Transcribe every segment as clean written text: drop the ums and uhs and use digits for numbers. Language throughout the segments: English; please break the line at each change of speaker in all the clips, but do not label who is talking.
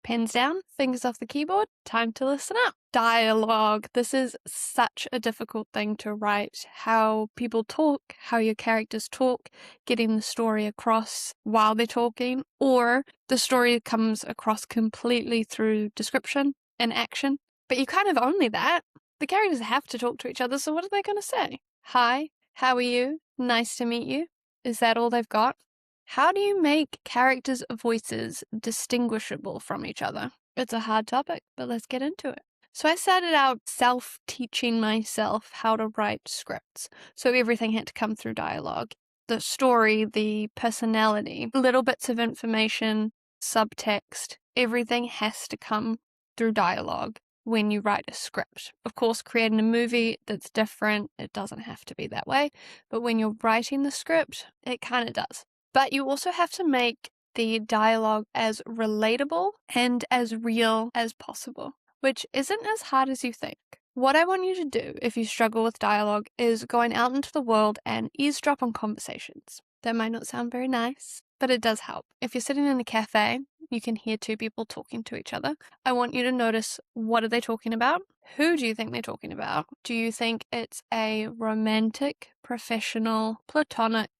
Pens down, fingers off the keyboard, time to listen up. Dialogue. This is such a difficult thing to write. How people talk, how your characters talk, getting the story across while they're talking, or the story comes across completely through description and action. But you kind of only that. The characters have to talk to each other, so what are they going to say? Hi, how are you? Nice to meet you. Is that all they've got? How do you make characters' voices distinguishable from each other? It's a hard topic, but let's get into it. So I started out self-teaching myself how to write scripts. So everything had to come through dialogue. The story, the personality, little bits of information, subtext, everything has to come through dialogue when you write a script. Of course, creating a movie that's different, it doesn't have to be that way. But when you're writing the script, it kind of does. But you also have to make the dialogue as relatable and as real as possible, which isn't as hard as you think. What I want you to do if you struggle with dialogue is going out into the world and eavesdrop on conversations. That might not sound very nice, but it does help. If you're sitting in a cafe, you can hear two people talking to each other. I want you to notice, what are they talking about? Who do you think they're talking about? Do you think it's a romantic, professional, platonic,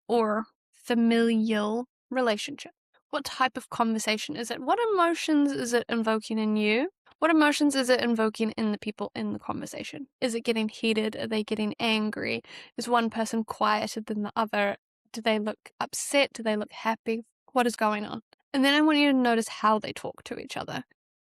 or familial relationship? What type of conversation is it? What emotions is it invoking in you? What emotions is it invoking in the people in the conversation? Is it getting heated? Are they getting angry? Is one person quieter than the other? Do they look upset? Do they look happy? What is going on? And then I want you to notice how they talk to each other.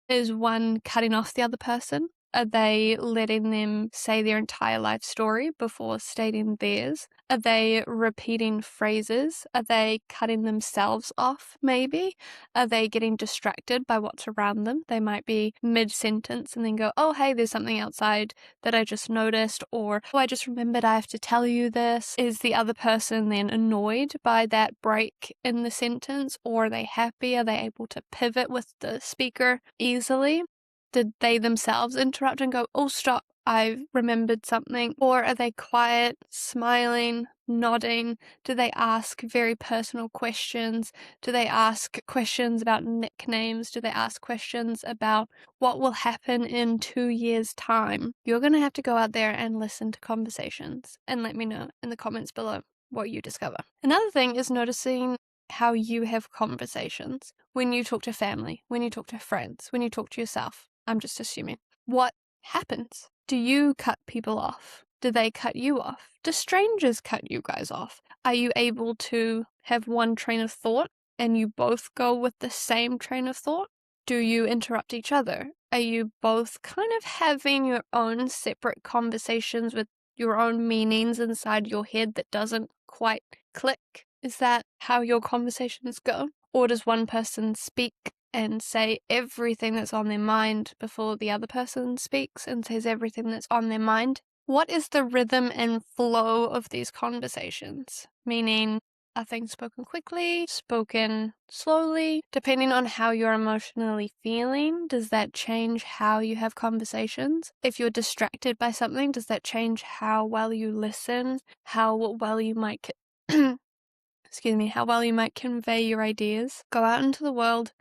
Is one cutting off the other person? Are they letting them say their entire life story before stating theirs? Are they repeating phrases? Are they cutting themselves off, maybe? Are they getting distracted by what's around them? They might be mid-sentence and then go, oh, hey, there's something outside that I just noticed, or, oh, I just remembered I have to tell you this. Is the other person then annoyed by that break in the sentence, or are they happy? Are they able to pivot with the speaker easily? Did they themselves interrupt and go, oh, stop, I've remembered something? Or are they quiet, smiling, nodding? Do they ask very personal questions? Do they ask questions about nicknames? Do they ask questions about what will happen in 2 years' time? You're going to have to go out there and listen to conversations and let me know in the comments below what you discover. Another thing is noticing how you have conversations when you talk to family, when you talk to friends, when you talk to yourself. I'm just assuming. What happens? Do you cut people off? Do they cut you off? Do strangers cut you guys off? Are you able to have one train of thought and you both go with the same train of thought? Do you interrupt each other? Are you both kind of having your own separate conversations with your own meanings inside your head that doesn't quite click? Is that how your conversations go? Or does one person speak and say everything that's on their mind before the other person speaks and says everything that's on their mind? What is the rhythm and flow of these conversations? Meaning, are things spoken quickly, spoken slowly? Depending on how you're emotionally feeling, does that change how you have conversations? If you're distracted by something, does that change how well you listen, how well you might how well you might convey your ideas? Go out into the world,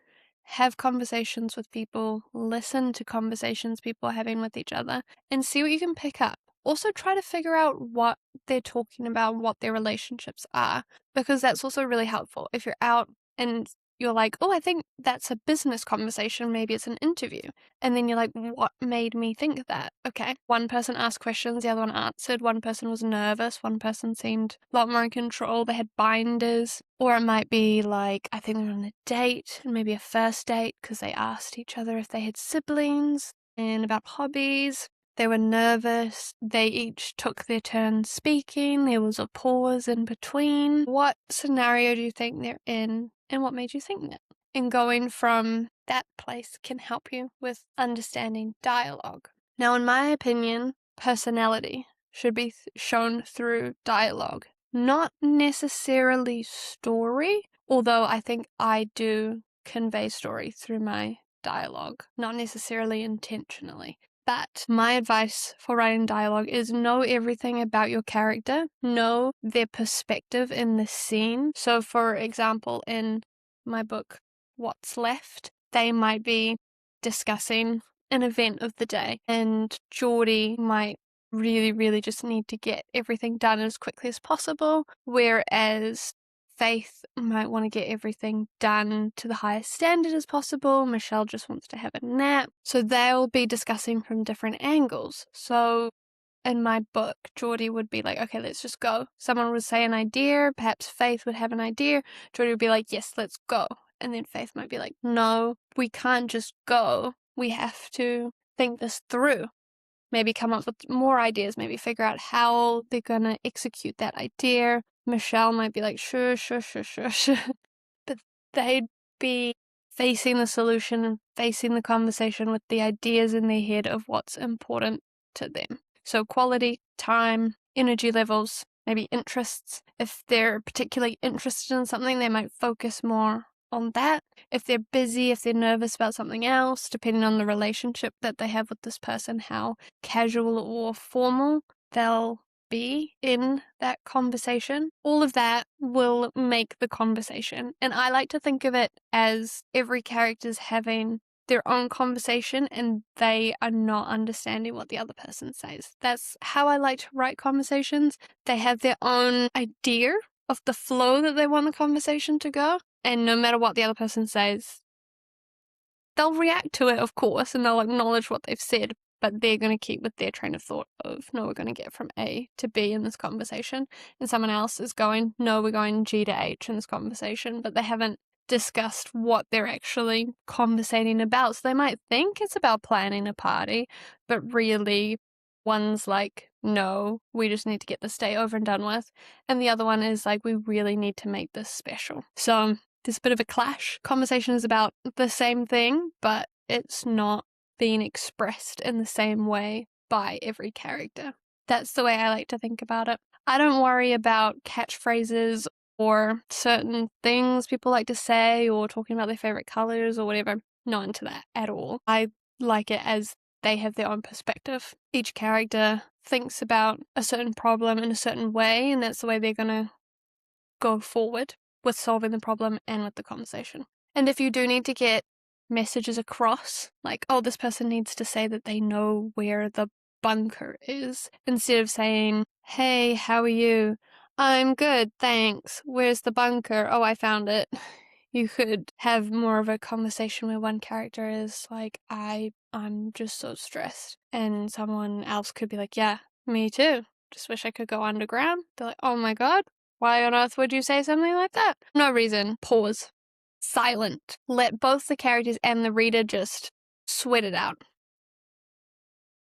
have conversations with people, listen to conversations people are having with each other, and see what you can pick up. Also try to figure out what they're talking about, what their relationships are, because that's also really helpful. If you're out and you're like, oh, I think that's a business conversation, maybe it's an interview. And then you're like, what made me think that? Okay, one person asked questions, the other one answered, one person was nervous, one person seemed a lot more in control, they had binders. Or it might be like, I think they're on a date, and maybe a first date, because they asked each other if they had siblings and about hobbies. They were nervous. They each took their turn speaking. There was a pause in between. What scenario do you think they're in, and what made you think that? And going from that place can help you with understanding dialogue. Now, in my opinion, personality should be shown through dialogue, not necessarily story, although I think I do convey story through my dialogue, not necessarily intentionally. But my advice for writing dialogue is know everything about your character, know their perspective in the scene. So for example, in my book, What's Left, they might be discussing an event of the day, and Geordie might really, really just need to get everything done as quickly as possible, whereas Faith might want to get everything done to the highest standard as possible. Michelle just wants to have a nap. So they'll be discussing from different angles. So in my book, Geordie would be like, okay, let's just go. Someone would say an idea, perhaps Faith would have an idea. Geordie would be like, yes, let's go. And then Faith might be like, no, we can't just go. We have to think this through. Maybe come up with more ideas, maybe figure out how they're going to execute that idea. Michelle might be like, sure. But they'd be facing the solution and facing the conversation with the ideas in their head of what's important to them. So quality, time, energy levels, maybe interests. If they're particularly interested in something, they might focus more on that. If they're busy, if they're nervous about something else, depending on the relationship that they have with this person, how casual or formal they'll be in that conversation. All of that will make the conversation. And I like to think of it as every character's having their own conversation and they are not understanding what the other person says. That's how I like to write conversations. They have their own idea of the flow that they want the conversation to go. And no matter what the other person says, they'll react to it, of course, and they'll acknowledge what they've said, but they're going to keep with their train of thought of, no, we're going to get from A to B in this conversation. And someone else is going, no, we're going G to H in this conversation, but they haven't discussed what they're actually conversating about. So they might think it's about planning a party, but really one's like, no, we just need to get this day over and done with. And the other one is like, we really need to make this special. So there's a bit of a clash. Conversation is about the same thing, but it's not being expressed in the same way by every character. That's the way I like to think about it. I don't worry about catchphrases or certain things people like to say or talking about their favorite colors or whatever. Not into that at all. I like it as they have their own perspective. Each character thinks about a certain problem in a certain way, and that's the way they're going to go forward with solving the problem and with the conversation. And if you do need to get messages across, like, oh, this person needs to say that they know where the bunker is, instead of saying, hey, how are you? I'm good, thanks. Where's the bunker? Oh, I found it. You could have more of a conversation where one character is like, I'm just so stressed. And someone else could be like, yeah, me too. Just wish I could go underground. They're like, oh my god, why on earth would you say something like that? No reason. Pause. Silent. Let both the characters and the reader just sweat it out.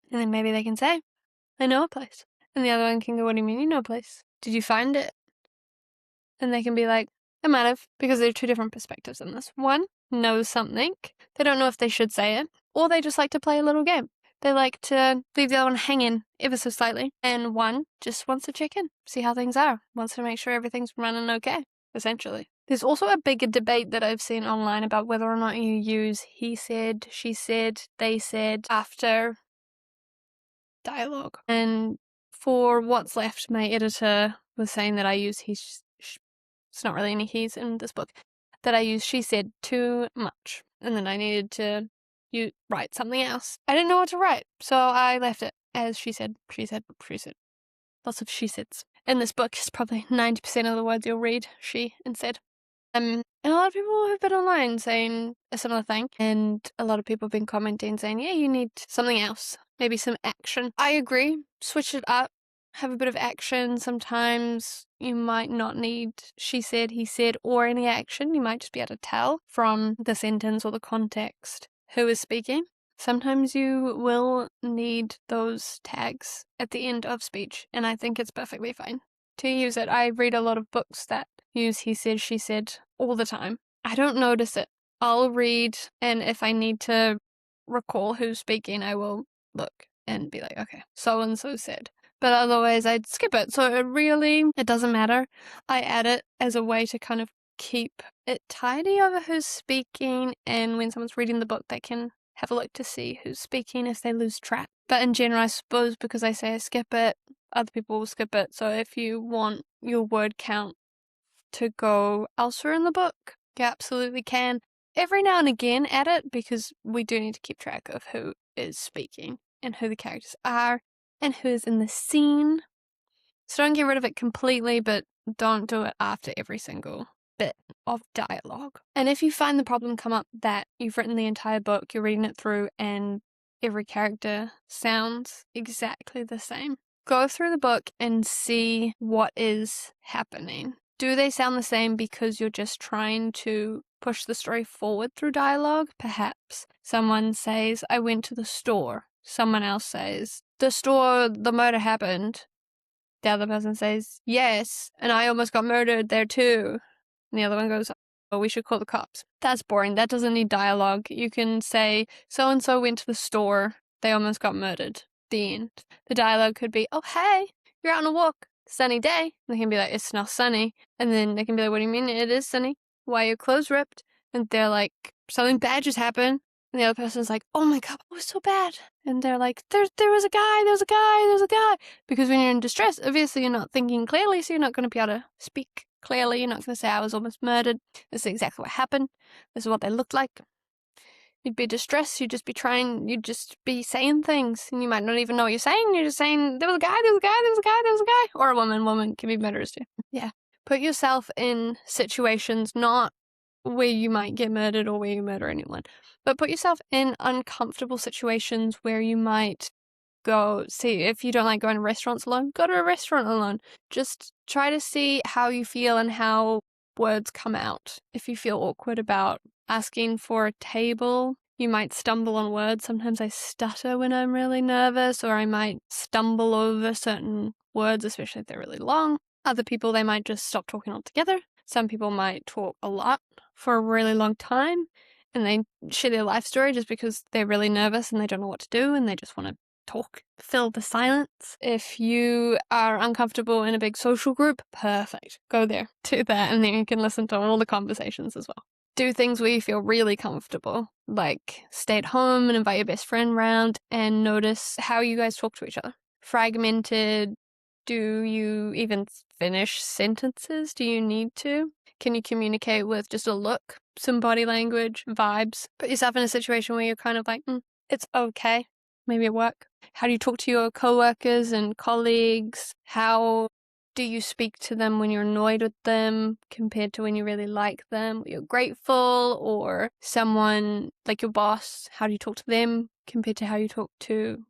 And then maybe they can say, I know a place. And the other one can go, what do you mean you know a place? Did you find it? And they can be like, I might have, because there are two different perspectives in this. One knows something. They don't know if they should say it, or they just like to play a little game. They like to leave the other one hanging ever so slightly. And one just wants to check in, see how things are, wants to make sure everything's running okay, essentially. There's also a bigger debate that I've seen online about whether or not you use he said, she said, they said after dialogue. And for what's left, my editor was saying that I use it's not really any he's in this book, that I use she said too much. And then I needed to write something else. I didn't know what to write, so I left it as she said, she said, she said. Lots of she said's. In this book, it's probably 90% of the words you'll read she and said. And a lot of people have been online saying a similar thing, and a lot of people have been commenting saying, yeah, you need something else, maybe some action. I agree, switch it up, have a bit of action. Sometimes you might not need she said, he said, or any action. You might just be able to tell from the sentence or the context who is speaking. Sometimes you will need those tags at the end of speech, and I think it's perfectly fine to use it. I read a lot of books that use he said, she said all the time. I don't notice it. I'll read, and if I need to recall who's speaking, I will look and be like, okay, so-and-so said. But otherwise, I'd skip it. So it doesn't matter. I add it as a way to kind of keep it tidy over who's speaking, and when someone's reading the book, they can have a look to see who's speaking if they lose track. But in general, I suppose because I say I skip it, other people will skip it. So if you want your word count to go elsewhere in the book, you absolutely can. every now and again at it, because we do need to keep track of who is speaking and who the characters are and who is in the scene. So don't get rid of it completely, but don't do it after every single bit of dialogue. And if you find the problem come up that you've written the entire book, you're reading it through, and every character sounds exactly the same, go through the book and see what is happening. Do they sound the same because you're just trying to push the story forward through dialogue? Perhaps someone says, I went to the store. Someone else says, the store, the murder happened. The other person says, yes, and I almost got murdered there too. And the other one goes, oh, we should call the cops. That's boring. That doesn't need dialogue. You can say, so-and-so went to the store. They almost got murdered. The end. The dialogue could be, oh, hey, you're out on a walk. Sunny day. And they can be like, it's not sunny. And then they can be like, what do you mean it is sunny? Why are your clothes ripped? And they're like, something bad just happened. And the other person's like, oh my God, what was so bad? And they're like, there was a guy, there's a guy. Because when you're in distress, obviously you're not thinking clearly, so you're not going to be able to speak clearly. You're not going to say, I was almost murdered. This is exactly what happened. This is what they looked like. You'd be distressed, you'd just be saying things, and you might not even know what you're saying. You're just saying, there was a guy. Or a woman can be murderers too. Yeah. Put yourself in situations not where you might get murdered or where you murder anyone, but put yourself in uncomfortable situations where you might go. See, if you don't like going to restaurants alone, go to a restaurant alone. Just try to see how you feel and how words come out. If you feel awkward about asking for a table, you might stumble on words. Sometimes I stutter when I'm really nervous, or I might stumble over certain words, especially if they're really long. Other people, they might just stop talking altogether. Some people might talk a lot for a really long time, and they share their life story just because they're really nervous and they don't know what to do and they just want to talk, fill the silence. If you are uncomfortable in a big social group, perfect. Go there, do that, and then you can listen to all the conversations as well. Do things where you feel really comfortable, like stay at home and invite your best friend round and notice how you guys talk to each other. Fragmented. Do you even finish sentences? Do you need to? Can you communicate with just a look, some body language, vibes? Put yourself in a situation where you're kind of like, it's okay. Maybe at work. How do you talk to your coworkers and colleagues? How do you speak to them when you're annoyed with them compared to when you really like them? You're grateful, or someone like your boss, how do you talk to them compared to how you talk to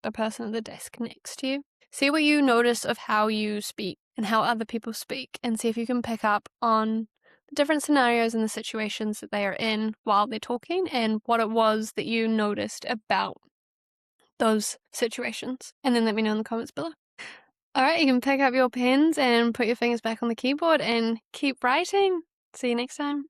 the person at the desk next to you? See what you notice of how you speak and how other people speak, and see if you can pick up on the different scenarios and the situations that they are in while they're talking and what it was that you noticed about those situations. And then let me know in the comments below. Alright, you can pick up your pens and put your fingers back on the keyboard and keep writing. See you next time.